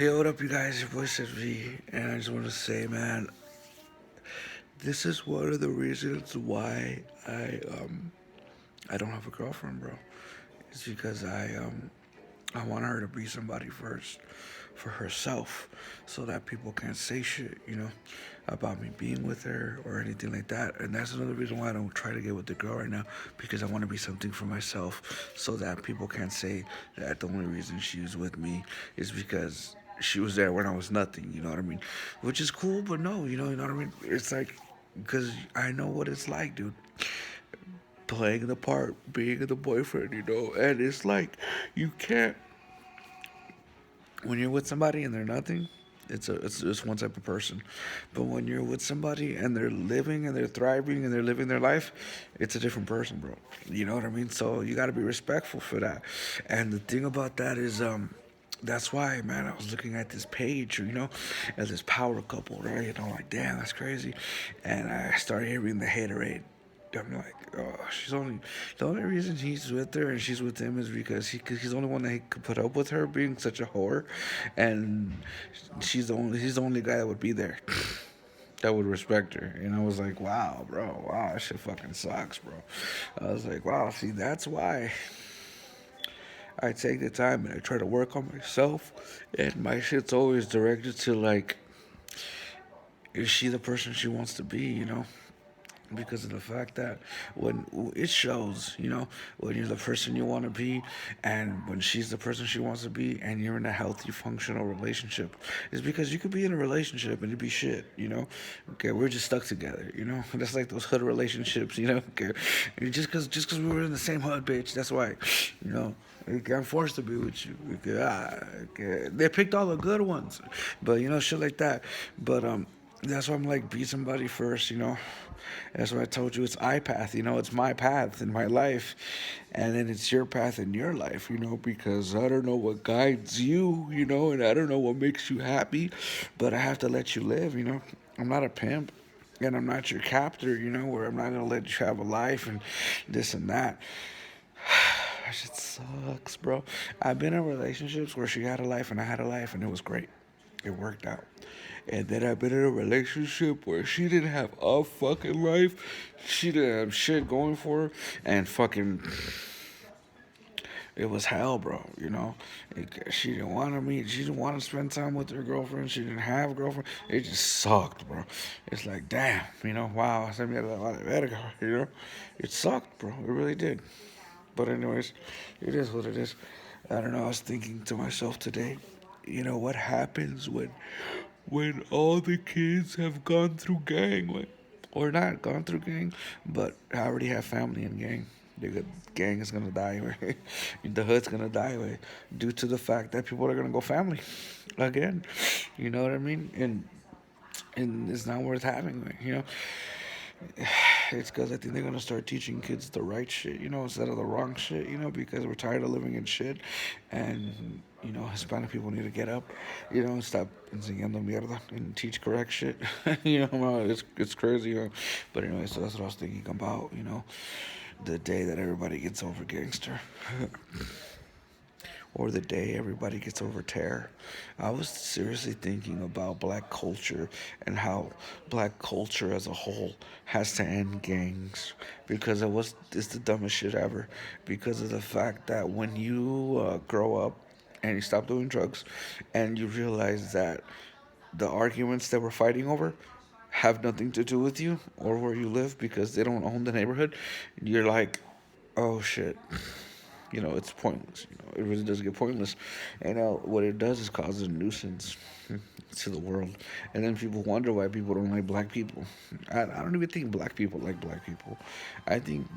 Yo, what up, you guys? Your boy said V, and I just want to say, man, this is one of the reasons why I don't have a girlfriend, bro. It's because I want her to be somebody first for herself, so that people can't say shit, about me being with her or anything like that. And that's another reason why I don't try to get with the girl right now, because I want to be something for myself, so that people can't say that the only reason she's with me is because she was there when I was nothing. You know what I mean? Which is cool, but no, you know what I mean? It's like because I know what it's like, dude, playing the part, being the boyfriend, and it's like you can't when you're with somebody and they're nothing. It's just one type of person, but when you're with somebody and they're living and they're thriving and they're living their life, it's a different person, bro. You know what I mean? So you got to be respectful for that. And the thing about that is, that's why, man, I was looking at this page, as this power couple, right? And I'm like, damn, that's crazy. And I started hearing the haterade. I'm like, oh, she's only the only reason he's with her and she's with him is because he's the only one that he could put up with her being such a whore, and he's the only guy that would be there, that would respect her. And I was like, wow, bro, wow, that shit fucking sucks, bro. I was like, wow, see, that's why I take the time and I try to work on myself, and my shit's always directed to like, is she the person she wants to be? Because of the fact that when it shows, when you're the person you want to be, and when she's the person she wants to be, and you're in a healthy, functional relationship, is because you could be in a relationship and it'd be shit. Okay, we're just stuck together. That's like those hood relationships. Okay, and just cause we were in the same hood, bitch. That's why, you know. I'm forced to be with you. Okay. They picked all the good ones, but shit like that. But that's why I'm like, be somebody first. That's why I told you it's I path. It's my path in my life, and then it's your path in your life. Because I don't know what guides you. And I don't know what makes you happy, but I have to let you live. I'm not a pimp. And I'm not your captor, where I'm not gonna let you have a life and this and that. That shit sucks, bro. I've been in relationships where she had a life and I had a life, and it was great. It worked out. And then I've been in a relationship where she didn't have a fucking life. She didn't have shit going for her. And fucking, it was hell, bro. She didn't want to meet. She didn't want to spend time with her girlfriend. She didn't have a girlfriend. It just sucked, bro. It's like, damn, wow, se me la verga. It sucked, bro. It really did. But anyways, it is what it is. I don't know. I was thinking to myself today, what happens when all the kids have gone through gang, or not gone through gang, but already have family in gang. The gang is gonna die, right? The hood's gonna die, right? Due to the fact that people are gonna go family again. You know what I mean? And it's not worth having, it's because I think they're gonna start teaching kids the right shit, instead of the wrong shit, because we're tired of living in shit, and Hispanic people need to get up, and stop enseñando mierda and teach correct shit. It's crazy, But anyway, so that's what I was thinking about, the day that everybody gets over gangster. Or the day everybody gets over terror. I was seriously thinking about black culture and how black culture as a whole has to end gangs, because it's the dumbest shit ever. Because of the fact that when you grow up and you stop doing drugs and you realize that the arguments that we're fighting over have nothing to do with you or where you live because they don't own the neighborhood, you're like, oh shit, it's pointless. It really does get pointless. And what it does is causes a nuisance to the world. And then people wonder why people don't like black people. I don't even think black people like black people. I think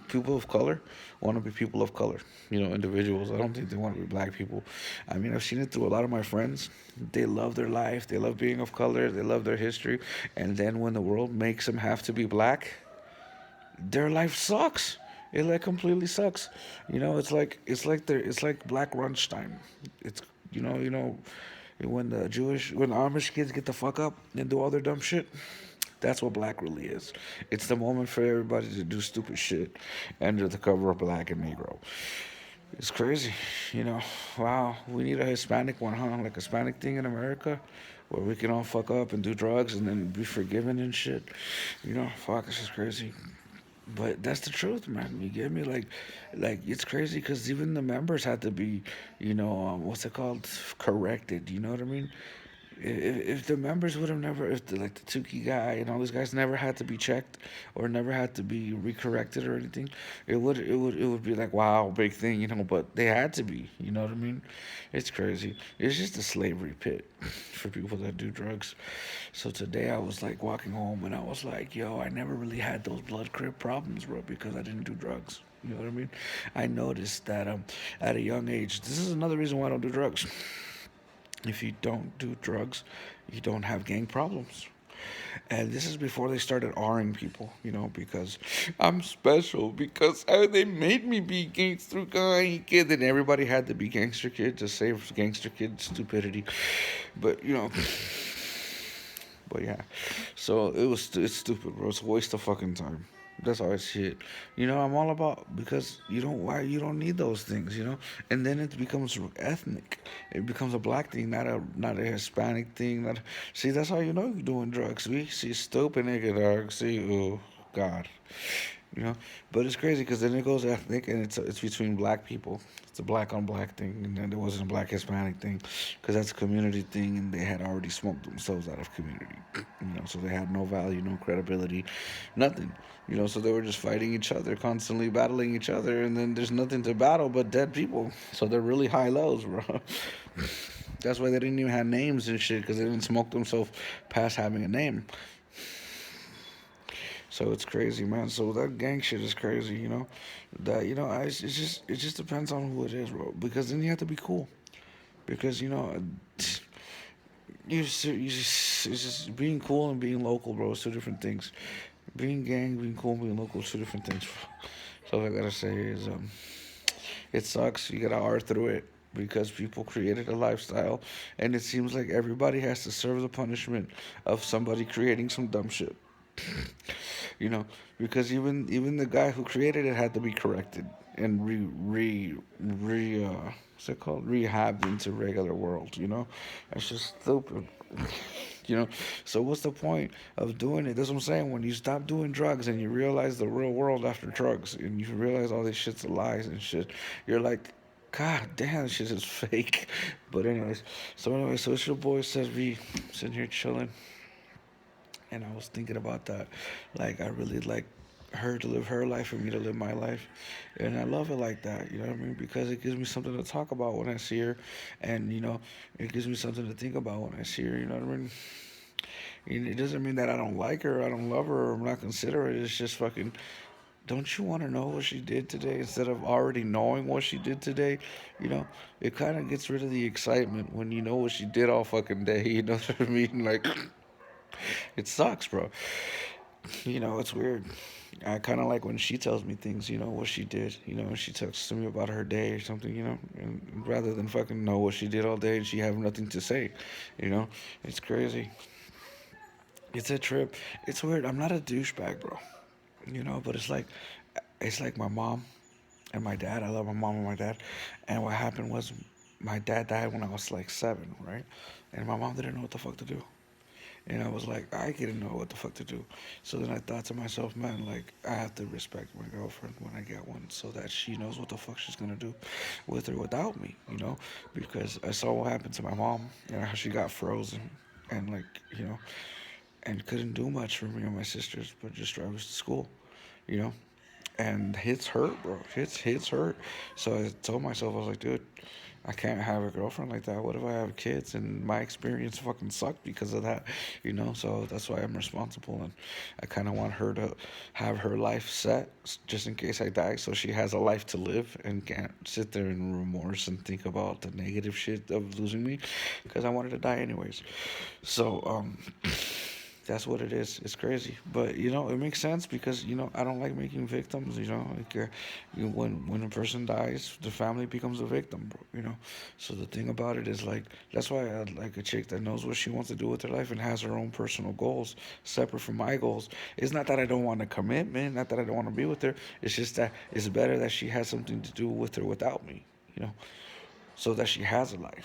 people of color want to be people of color, individuals. I don't think they want to be black people. I mean, I've seen it through a lot of my friends. They love their life, they love being of color, they love their history. And then when the world makes them have to be black, their life sucks. It like completely sucks. It's like Black Lunchtime. It's when the Amish kids get the fuck up and do all their dumb shit. That's what black really is. It's the moment for everybody to do stupid shit under the cover of black and Negro. It's crazy, you know. Wow, we need a Hispanic one, huh? Like a Hispanic thing in America, where we can all fuck up and do drugs and then be forgiven and shit. You know, fuck, this is crazy. But that's the truth, man. You get me? Like it's crazy because even the members had to be, what's it called, corrected. You know what I mean? If the members would have never, if the, like the Tukey guy and all these guys never had to be checked or never had to be recorrected or anything, it would be like wow, big thing, But they had to be, you know what I mean? It's crazy. It's just a slavery pit for people that do drugs. So today I was like walking home and I was like, yo, I never really had those blood crib problems, bro, because I didn't do drugs. You know what I mean? I noticed that at a young age, this is another reason why I don't do drugs. If you don't do drugs, you don't have gang problems. And this is before they started R-ing people, because I'm special, because they made me be gangster guy kid, and everybody had to be gangster kid to save gangster kid stupidity. But, but yeah, so it's stupid, bro. It's a waste of fucking time. That's how I see it. I'm all about because you don't need those things, and then it becomes ethnic. It becomes a black thing, not a Hispanic thing. See, that's how you know you're doing drugs. We see stupid nigga dog. See, oh God, you know. But it's crazy because then it goes ethnic, and it's between black people. It's a black on black thing, and then there wasn't a black Hispanic thing, because that's a community thing, and they had already smoked themselves out of community. So they had no value, no credibility, nothing. So they were just fighting each other, constantly battling each other, and then there's nothing to battle but dead people. So they're really high lows, bro. That's why they didn't even have names and shit, because they didn't smoke themselves past having a name. So it's crazy, man. So that gang shit is crazy, That it just depends on who it is, bro. Because then you have to be cool. Because it's just being cool and being local, bro. It's two different things. Being gang, being cool, being local, is two different things. So all I gotta say is, it sucks. You gotta R through it because people created a lifestyle, and it seems like everybody has to serve the punishment of somebody creating some dumb shit. you know, because even the guy who created it had to be corrected and what's it called, rehabbed into regular world. It's just stupid. you know. So what's the point of doing it? That's what I'm saying. When you stop doing drugs and you realize the real world after drugs, and you realize all this shit's lies and shit, you're like, God damn, this shit is fake. But so it's your boy says we sitting here chilling, and I was thinking about that. Like I really like her to live her life and me to live my life. And I love it like that, you know what I mean? Because it gives me something to talk about when I see her, and it gives me something to think about when I see her, you know what I mean? And it doesn't mean that I don't like her, I don't love her, or I'm not considerate. It's just fucking, don't you want to know what she did today instead of already knowing what she did today? It kind of gets rid of the excitement when you know what she did all fucking day. You know what I mean? Like, it sucks, bro. It's weird. I kind of like when she tells me things, what she did, when she talks to me about her day or something, and rather than fucking know what she did all day and she have nothing to say, you know, it's crazy. It's a trip. It's weird. I'm not a douchebag, bro, but it's like my mom and my dad. I love my mom and my dad. And what happened was my dad died when I was like 7, right? And my mom didn't know what the fuck to do. And I was like, I didn't know what the fuck to do. So then I thought to myself, man, like, I have to respect my girlfriend when I get one so that she knows what the fuck she's gonna do with or without me, Because I saw what happened to my mom and how she got frozen and, like, and couldn't do much for me and my sisters but just drive us to school, you know? And hits hurt, bro. Hits hurt. So I told myself, I was like, dude, I can't have a girlfriend like that. What if I have kids and my experience fucking sucked because of that, So that's why I'm responsible, and I kind of want her to have her life set just in case I die, so she has a life to live and can't sit there in remorse and think about the negative shit of losing me, because I wanted to die anyways. So That's what it is. It's crazy, but it makes sense because I don't like making victims. When a person dies, the family becomes a victim, bro. So the thing about it is like that's why I like a chick that knows what she wants to do with her life and has her own personal goals separate from my goals. It's not that I don't want a commitment, not that I don't want to be with her. It's just that it's better that she has something to do with her without me. You know, so that she has a life.